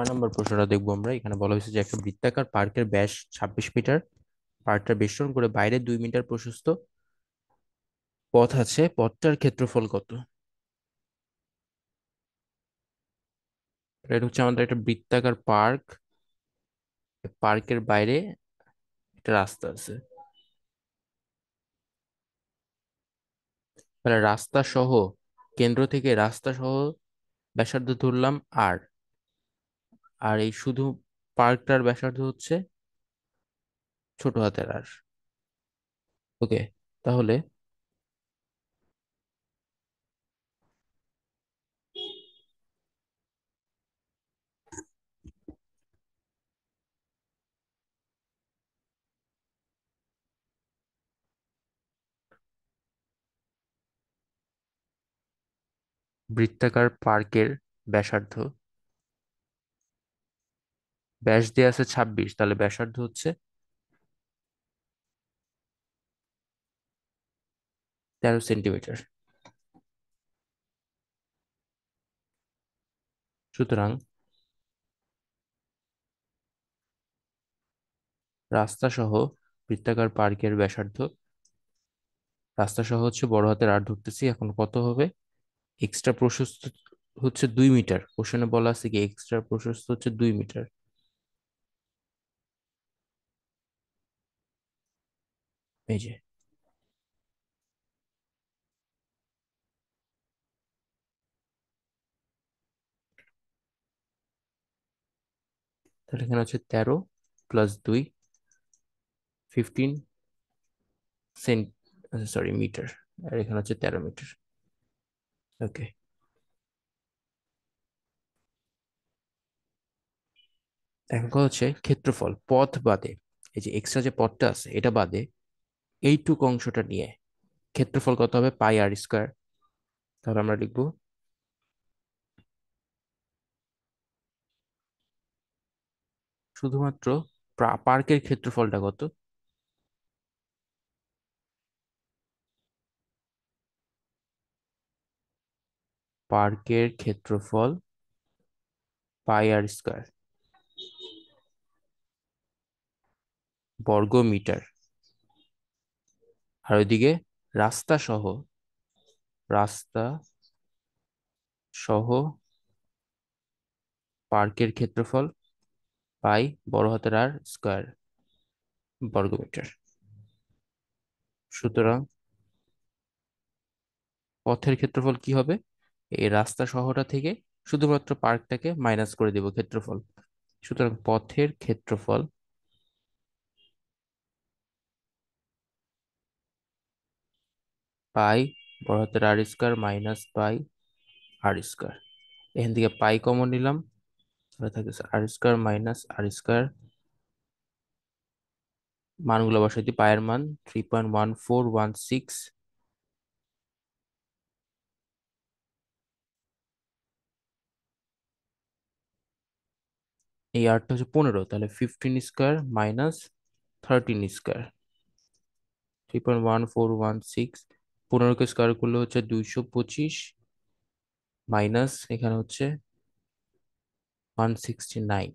নম্বর প্রশ্নটা দেখবো আমরা। এখানে বলা হয়েছে যে একটা বৃত্তাকার পার্কের ব্যাস 26 মিটার। পার্কটা বেষ্টন করে বাইরে 2 মিটার প্রশস্ত পথ আছে, পথটার ক্ষেত্রফল কত? এটা হচ্ছে আমাদের একটা বৃত্তাকার পার্ক। পার্কের বাইরে একটা রাস্তা আছে। তাহলে রাস্তা সহ, কেন্দ্র থেকে রাস্তা সহ ব্যাসার্ধ ধরলাম আর আর এই শুধু পার্কটার ব্যাসার্ধ হচ্ছে ছোট হাতের আর। ওকে, তাহলে বৃত্তাকার পার্কের ব্যাসার্ধ, ব্যাস দিয়ে আছে 26, তাহলে ব্যাসার্ধ হচ্ছে 13 সেন্টিমিটার। সুতরাং রাস্তা সহ বৃত্তাকার পার্কের ব্যাসার্ধ, রাস্তা সহ হচ্ছে বড় হাতের আর ধরতেছি, এখন কত হবে? এক্সট্রা প্রশস্ত হচ্ছে 2 মিটার, কোশ্চেনে বলা আছে কি এক্সট্রা প্রশস্ত হচ্ছে 2 মিটার। এই যে, তাহলে এখানে হচ্ছে 13 + 2, 15 সেন্ট, সরি মিটার। আর এখানে হচ্ছে 13 মিটার। ওকে, এখন কথা হচ্ছে ক্ষেত্রফল পথ বাদে, এই যে এক্সট্রা যে পথটা আছে এটা বাদে এইটুক অংশটা নিয়ে ক্ষেত্রফল কত হবে? πr²। তাহলে আমরা লিখবো শুধুমাত্র পার্কের ক্ষেত্রফলটা কত। পার্কের ক্ষেত্রফল πr² বর্গ মিটার। আর ওইদিকে রাস্তা সহ, রাস্তা সহ পার্কের ক্ষেত্রফল পাই বড় হাতের আর স্কয়ার বর্গমিটার। সুতরাং পথের ক্ষেত্রফল কি হবে? এই রাস্তা সহটা থেকে শুধুমাত্র পার্কটাকে মাইনাস করে দেব ক্ষেত্রফল। সুতরাং পথের ক্ষেত্রফল পাই বড় হাতের আর স্কয়ার মাইনাস পাই আর স্কয়ার। এখান থেকে পাই কমন নিলাম, তাহলে থাকে আর স্কয়ার মাইনাস আর স্কয়ার। মানগুলো বসাই দিই, পায়ের মান 3.1416, এই আরটা হচ্ছে 15, তাহলে 15² মাইনাস 13²। 3.1416, 15কে স্কোয়ার করলে হচ্ছে 225, মাইনাস এখানে হচ্ছে 169।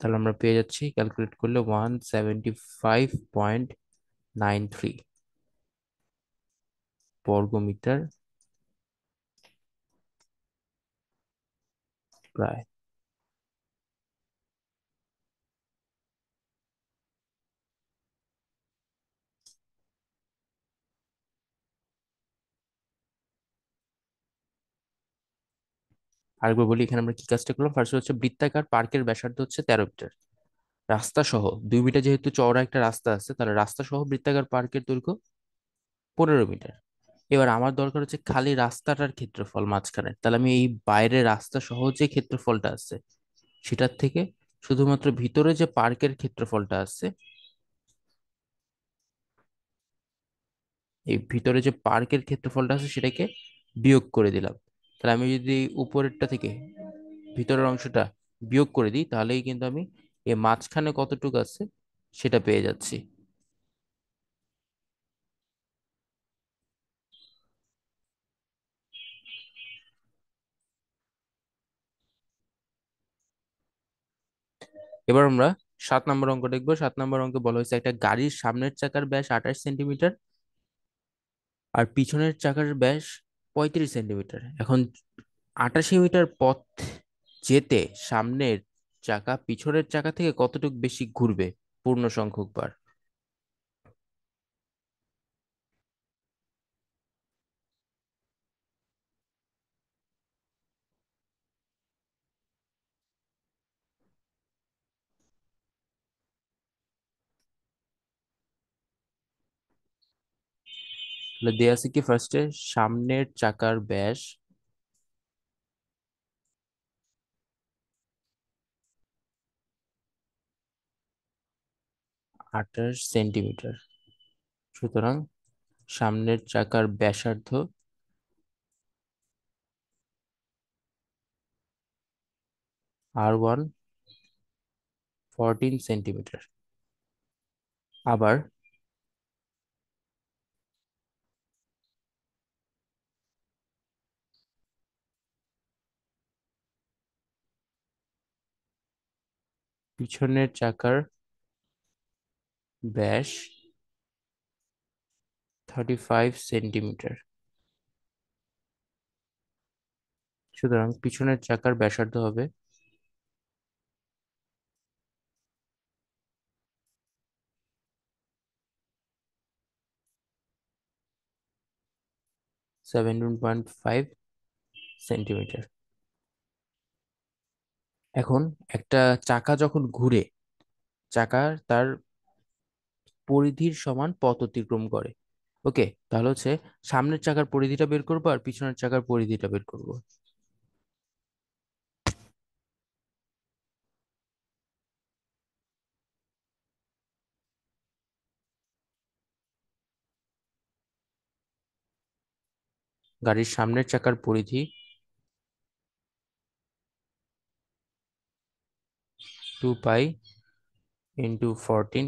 তাহলে আমরা পেয়ে যাচ্ছি ক্যালকুলেট করলে 175.93 বর্গমিটার প্রায়। আরেকবার বলি, এখানে আমরা কি কাজটা করলাম। ফার্স্ট হচ্ছে বৃত্তাকার পার্কের ব্যাসার্ধ হচ্ছে 13 মিটার, রাস্তা সহ 2 মিটার, যেহেতু চওড়া একটা রাস্তা আছে তাহলে রাস্তা সহ বৃত্তাকার পার্কের দৈর্ঘ্য 15 মিটার। এবার আমার দরকার হচ্ছে খালি রাস্তাটার ক্ষেত্রফল মাঝখানে, তাহলে আমি এই বাইরে রাস্তা সহ যে ক্ষেত্রফলটা আছে সেটার থেকে শুধুমাত্র ভিতরে যে পার্কের ক্ষেত্রফলটা আছে, এই ভিতরে যে পার্কের ক্ষেত্রফলটা আছে সেটাকে বিয়োগ করে দিলাম। তাহলে আমি যদি উপরেরটা থেকে ভিতরের অংশটা বিয়োগ করে দিই তাহলেই কিন্তু আমি এই মাঝখানে কতটুকু আছে সেটা পেয়ে যাচ্ছি। এবার আমরা 7 নম্বর অঙ্ক দেখবো। 7 নম্বর অঙ্কে বলা হয়েছে একটা গাড়ির সামনের চাকার ব্যাস 28 সেন্টিমিটার আর পিছনের চাকার ব্যাস 35 সেন্টিমিটার। এখন 88 মিটার পথ যেতে সামনের চাকা পিছনের চাকা থেকে কতটুকু বেশি ঘুরবে পূর্ণ সংখ্যক বার? তাহলে দেয়া আছে কি ফার্স্টে সামনের চাকার ব্যাস 28 সেন্টিমিটার। সুতরাং সামনের চাকার ব্যাসার্ধ R1 14 সেন্টিমিটার। আবার পিছনের চাকার ব্যাস 35 সেন্টিমিটার। সুতরাং পিছনের চাকার ব্যাসার্ধ হবে 17.5 সেন্টিমিটার। এখন একটা চাকা যখন ঘুরে, চাকা তার পরিধির সমান পথ অতিক্রম করে। ওকে, তাহলে হচ্ছে সামনের চাকার পরিধিটা বের করবো আর পিছনের চাকার পরিধিটা বের করবো। গাড়ির সামনের চাকার পরিধি 2π × 14,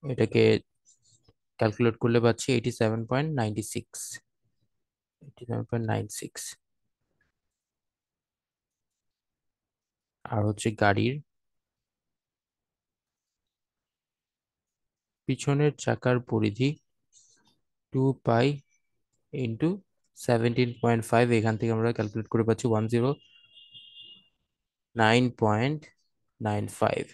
এটাকে ক্যালকুলেট করলে পাচ্ছি 87.96। 87.96। আর হচ্ছে গাড়ির পিছনের চাকার পরিধি 2π × 17.5, এখান থেকে আমরা ক্যালকুলেট করে পাচ্ছি 109.95।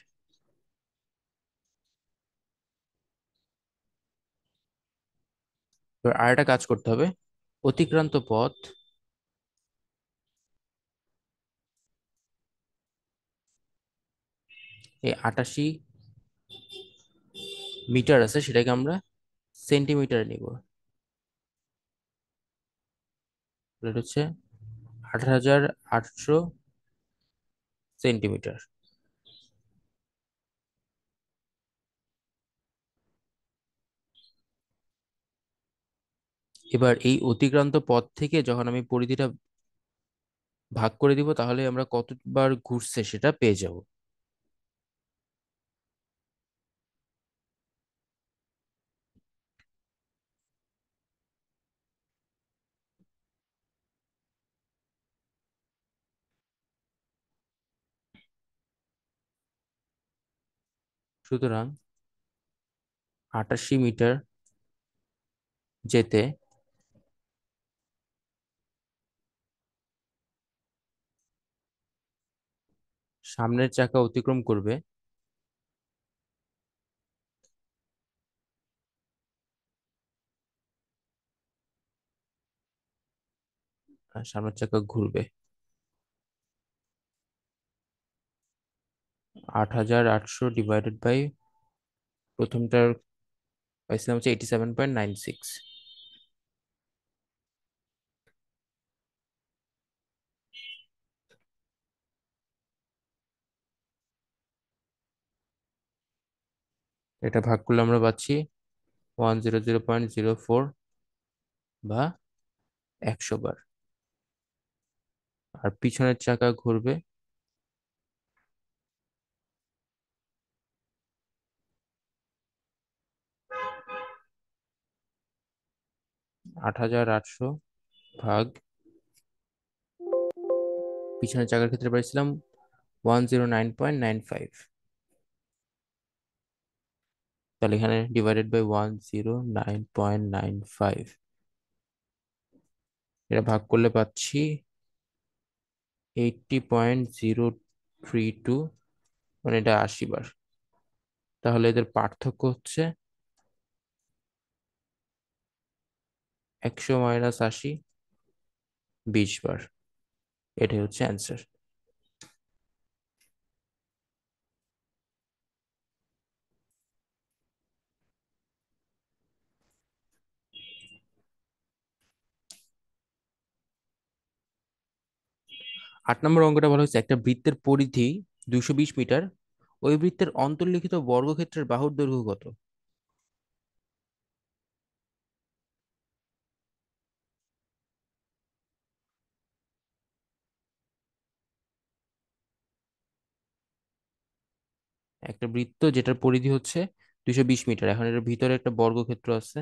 এবার আর একটা কাজ করতে হবে। অতিক্রান্ত পথ এই 88 মিটার আছে, সেটাকে আমরা সেন্টিমিটারে নিব। এটা হচ্ছে 18,800 সেন্টিমিটার। এবার এই অতিক্রান্ত পথ থেকে যখন আমি পরিধিটা ভাগ করে দিব, তাহলে আমরা কতবার ঘুরছে সেটা পেয়ে যাব। সুতরাং 88 মিটার যেতে সামনের চাকা অতিক্রম করবে আর সামনের চাকা ঘুরবে 8,800 ডিভাইডেড বাই প্রথমটার পাইছিলাম হচ্ছে 87.96। এটা ভাগ করলে আমরা পাচ্ছি 100.04 বা 100 বার। আর পিছনের চাকা ঘুরবে 8,800 ভাগ, পিছনের চাকার ক্ষেত্রে পাইছিলাম 109.95। তাহলে এখানে ডিভাইডেড বাই 109.95, এটা ভাগ করলে পাচ্ছি 80.032, মানে এটা 80 বার। তাহলে এদের পার্থক্য হচ্ছে 100 - 80, 20 বার। এটাই হচ্ছে অ্যান্সার। 8 নম্বর অঙ্কটা বলা হচ্ছে একটা বৃত্তের পরিধি 220 মিটার, ওই বৃত্তের অন্তর্লিখিত বর্গক্ষেত্রের বাহুর দৈর্ঘ্য কত? একটা বৃত্ত যেটার পরিধি হচ্ছে 220 মিটার, এখন এর ভিতরে একটা বর্গক্ষেত্র আছে।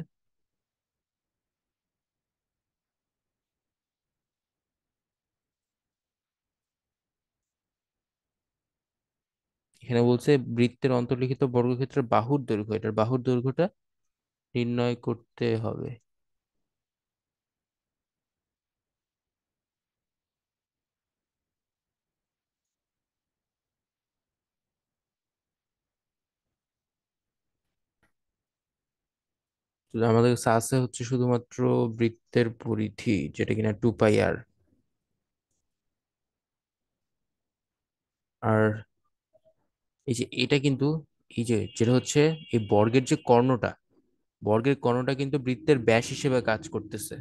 এখানে বলছে বৃত্তের অন্তর্লিখিত বর্গক্ষেত্রের বাহুর দৈর্ঘ্য, এটার বাহুর দৈর্ঘ্যটা নির্ণয় করতে হবে। তো আমাদের কাছে আছে হচ্ছে শুধুমাত্র বৃত্তের পরিধি, যেটা কিনা 2πr। আর এই যে এটা কিন্তু, এই যে যেটা হচ্ছে এই বর্গের যে কর্ণটা, বর্গের কর্ণটা কিন্তু বৃত্তের ব্যাস হিসেবে কাজ করতেছে।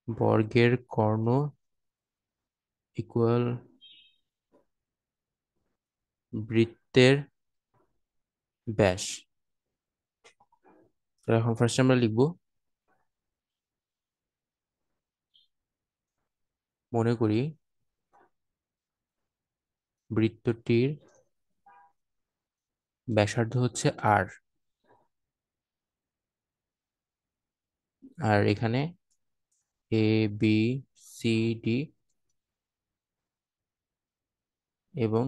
বর্গের কর্ণ ইকুয়াল বৃত্তের ব্যাস। তো এখন ফার্স্ট আমরা লিখবো, মনে করি বৃত্তটির ব্যাসার্ধ হচ্ছে আর, আর এখানে ABCD এবং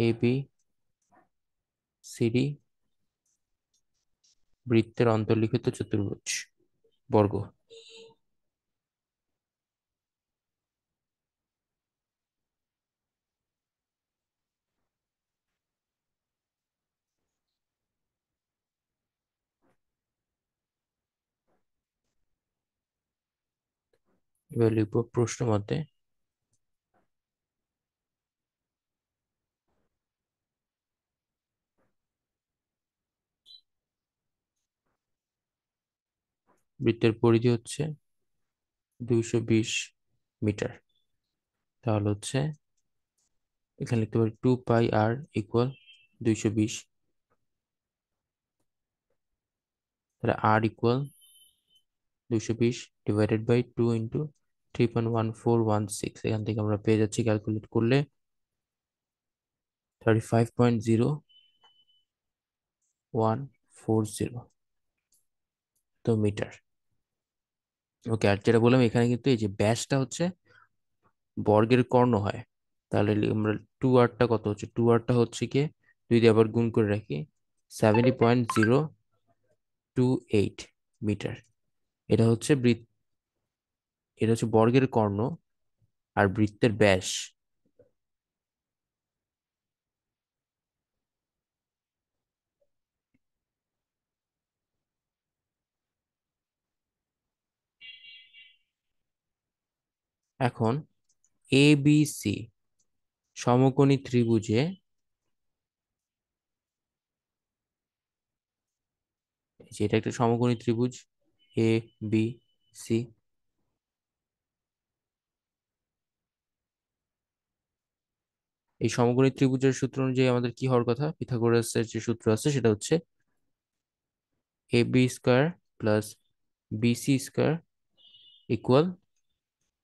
ABCD বৃত্তের অন্তর্লিখিত চতুর্ভুজ বর্গ। এবার লিখবো প্রশ্ন মতে বৃত্তের পরিধি হচ্ছে 220 মিটার। তাহলে হচ্ছে এখানে লিখতে পারি 2πr ইকুয়াল 220। তাহলে আর ইকুয়াল 220 ডিভাইডেড বাই 2 × 3.1416, এখান থেকে আমরা পেয়ে যাচ্ছি ক্যালকুলেট করলে 35.0140 তো মিটার। ওকে, আর যেটা বললাম এখানে কিন্তু এই যে ব্যাসটা হচ্ছে বর্গের কর্ণ হয়। তাহলে আমরা 2r কত হচ্ছে, 2r হচ্ছে কি, যদি আবার গুণ করে রাখি 70.028 মিটার। এটা হচ্ছে এটা হচ্ছে বর্গের কর্ণ আর বৃত্তের ব্যাস। এখন ABC সমকোণী ত্রিভুজে, যেটা একটা সমকোণী ত্রিভুজ ABC, এই সমকোণী ত্রিভুজের সূত্র অনুযায়ী আমাদের কি হওয়ার কথা, পিথাগোরাসের যে সূত্র আছে সেটা হচ্ছে AB² plus BC² equal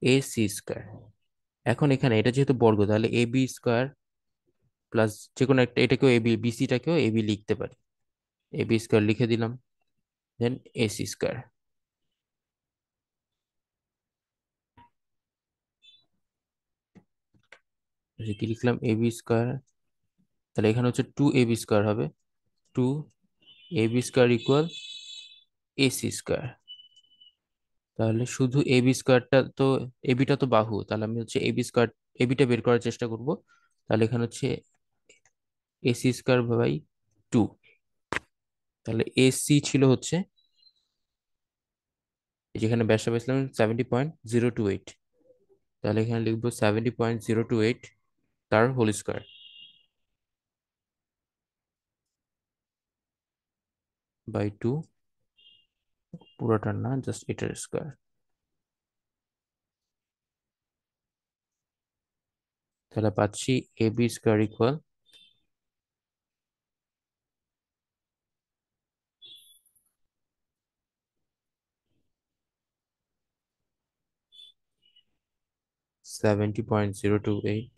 AC²। এখন এখানে এটা যেহেতু বর্গ, তাহলে এ বি স্কোয়ার প্লাস যে কোনো একটা, এটাকেও এবি, বিসিটাকেও এবি লিখতে পারি। এ বি স্কোয়ার লিখে দিলাম, দেন এসি স্কোয়ার। কি লিখলাম? এ বি স্কোয়ার, তাহলে এখানে হচ্ছে টু এ বি স্কোয়ার হবে। Two A B square equal AC square. তাহলে শুধু এ বি স্কোয়ারটা তো, এবিটা তো বাহু, তাহলে আমি হচ্ছে এবি স্কোয়ার, এবিটা বের করার চেষ্টা করব। তাহলে এখানে হচ্ছে এসি স্কোয়ার বাই টু। তাহলে এসি ছিল হচ্ছে, যেখানে ব্যাসটা পেয়েছিলাম 70.028, তাহলে এখানে লিখবো 70.028 তার হোল স্কোয়ার বাই টু, পুরোটার না, জাস্ট এটার স্কোয়ার। তাহলে পাচ্ছি এ বি স্কোয়ার ইকুয়াল 70.028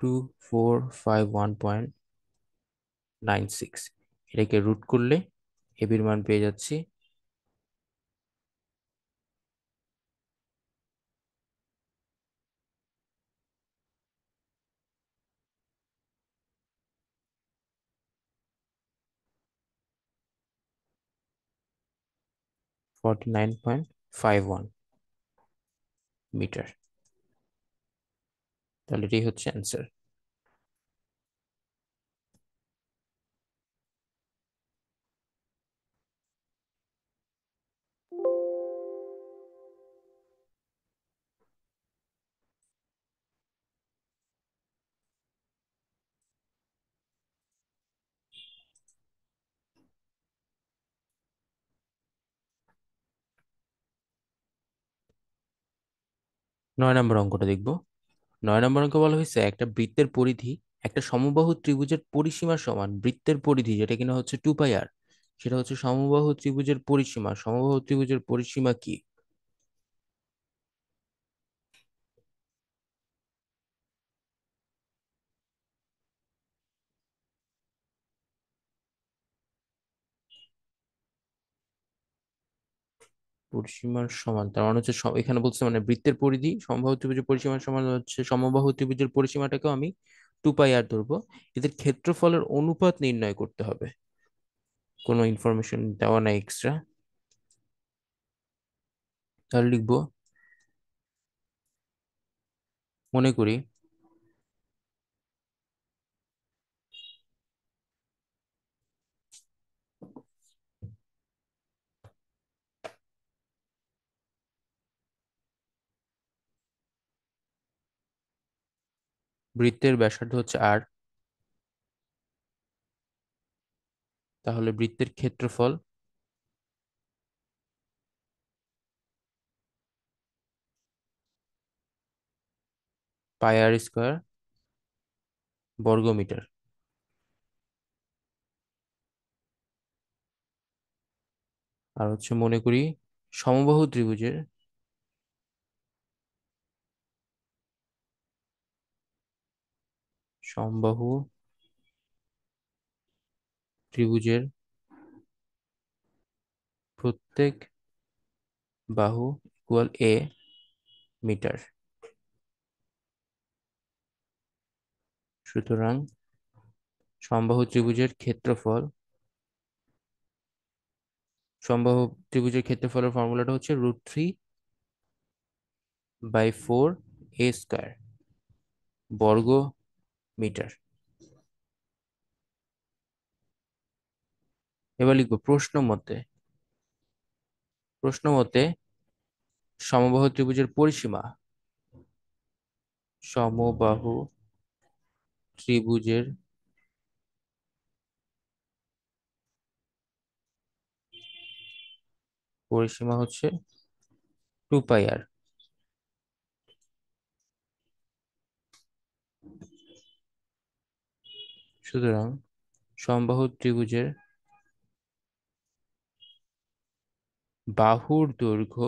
2451.96। এটাকে রুট করলে এবির মান পেয়ে যাচ্ছি 49.51 মিটার। তাহলে এটাই হচ্ছে অ্যান্সার। 9 নম্বর অঙ্কটা দেখবো। 9 নম্বর অঙ্ক বলা হয়েছে একটা বৃত্তের পরিধি একটা সমবাহু ত্রিভুজের পরিসীমা সমান বৃত্তের পরিধি, যেটা কিনা হচ্ছে 2πr, সেটা হচ্ছে সমবাহু ত্রিভুজের পরিসীমা। সমবাহু ত্রিভুজের পরিসীমা কি? পরিসীমার সমান তার মানে হচ্ছে এখানে বলছে মানে বৃত্তের পরিধি সমবাহু ত্রিভুজের পরিসীমার সমান হচ্ছে সমবাহু ত্রিভুজের পরিসীমাটাকেও আমি 2πr ধরবো। এদের ক্ষেত্রফলের অনুপাত নির্ণয় করতে হবে। কোনো ইনফরমেশন দেওয়া নাই এক্সট্রা। তাহলে লিখবো, মনে করি বৃত্তের ব্যাসার্ধ হচ্ছে আর, তাহলে বৃত্তের ক্ষেত্রফল πr² বর্গমিটার। আর হচ্ছে মনে করি সমবাহু ত্রিভুজের সমবাহু ত্রিভুজের প্রত্যেক বাহু ইকুয়াল মিটার। সুতরাং সমবাহু ত্রিভুজের ক্ষেত্রফল, সমবাহু ত্রিভুজের ক্ষেত্রফলের ফর্মুলাটা হচ্ছে √3/4 a² বর্গ মিটার। এবার লিখবো প্রশ্ন মতে সমবাহু ত্রিভুজের পরিসীমা, সমবাহু ত্রিভুজের পরিসীমা হচ্ছে 2πr। সুতরাং সমবাহু ত্রিভুজের বাহুর দৈর্ঘ্য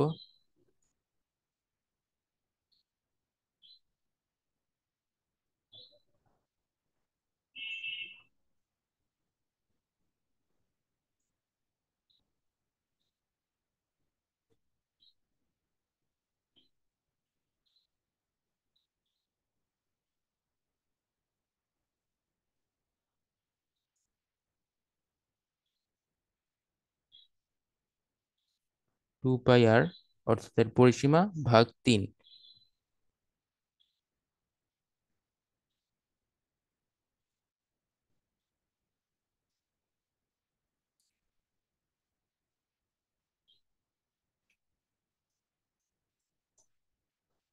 2 পাই আর, অর্থাৎ এর পরিসীমা ভাগ 3।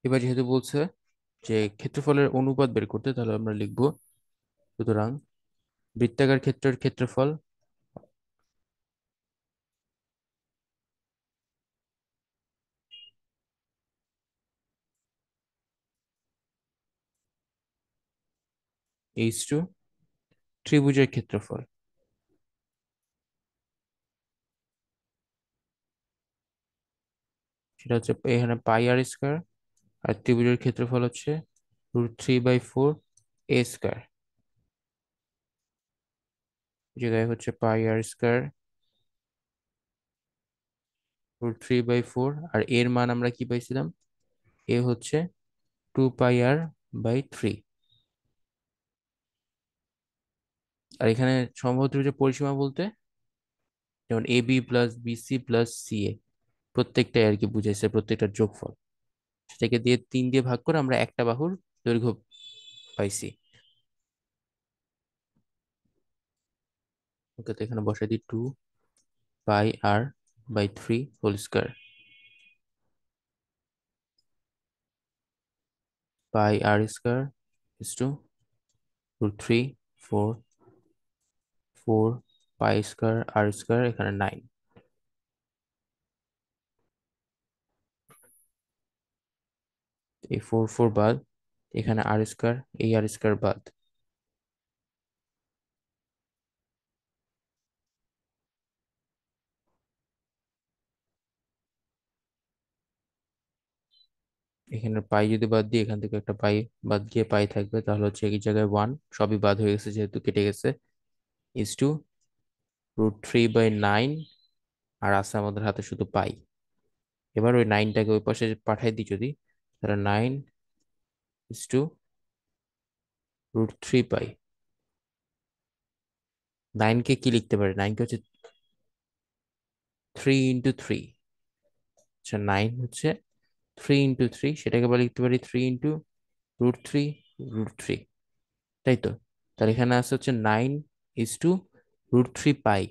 এবার যেহেতু বলছে যে ক্ষেত্রফলের অনুপাত বের করতে, তাহলে আমরা লিখবো, সুতরাং বৃত্তাকার ক্ষেত্রের ক্ষেত্রফল H2 ত্রিভুজের ক্ষেত্রফল, সেটা হচ্ছে এখানে πr², আর ত্রিভুজের ক্ষেত্রফল হচ্ছে √3/4 a²। এই জায়গায় হচ্ছে πr², √3/4, আর এর মান আমরা কি পাইছিলাম, এ হচ্ছে 2 πr/3। আর এখানে সমবাহু ত্রিভুজের পরিসীমা বলতে যেমন AB+BC+CA, প্রত্যেকটাই আর কি বুঝাইছে, প্রত্যেকটার যোগফল, সেটাকে দিয়ে 3 দিয়ে ভাগ করে আমরা একটা বাহুর দৈর্ঘ্য পাইছি। ওকে, তো এখানে বসাই দিই 2 πr/3 πr² is to √3, 4, 4 π² এখানে 9। এই 4 4 বাদ, এখানে r², এই r² বাদ। এখানে পাই যদি বাদ দিই, এখান থেকে একটা পাই বাদ গিয়ে পাই থাকবে, তাহলে হচ্ছে এই জায়গায় 1, সবই বাদ হয়ে গেছে যেহেতু কেটে গেছে, ইজ টু √3/9, আর আছে আমাদের হাতে শুধু পাই। এবার ওই 9টাকে ওই পাশে পাঠাই দিই যদি, তাহলে 9 is to √3 পাই। 9কে কি লিখতে পারি, 9কে হচ্ছে 3 × 3। আচ্ছা, 9 হচ্ছে 3 × 3, সেটাকে আবার লিখতে পারি 3 × √3, তাই তো। তাহলে এখানে আছে হচ্ছে 9 is to √3 পাই।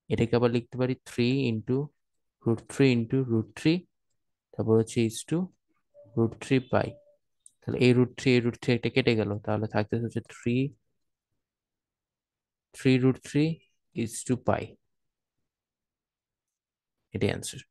এটাকে আবার লিখতে পারি 3 × √3 × √3, তারপর হচ্ছে is to √3 পাই। তাহলে এই √3 একটা কেটে গেল, তাহলে থাকতে হচ্ছে 3 √3 is to পাই। এটাই অ্যান্সার।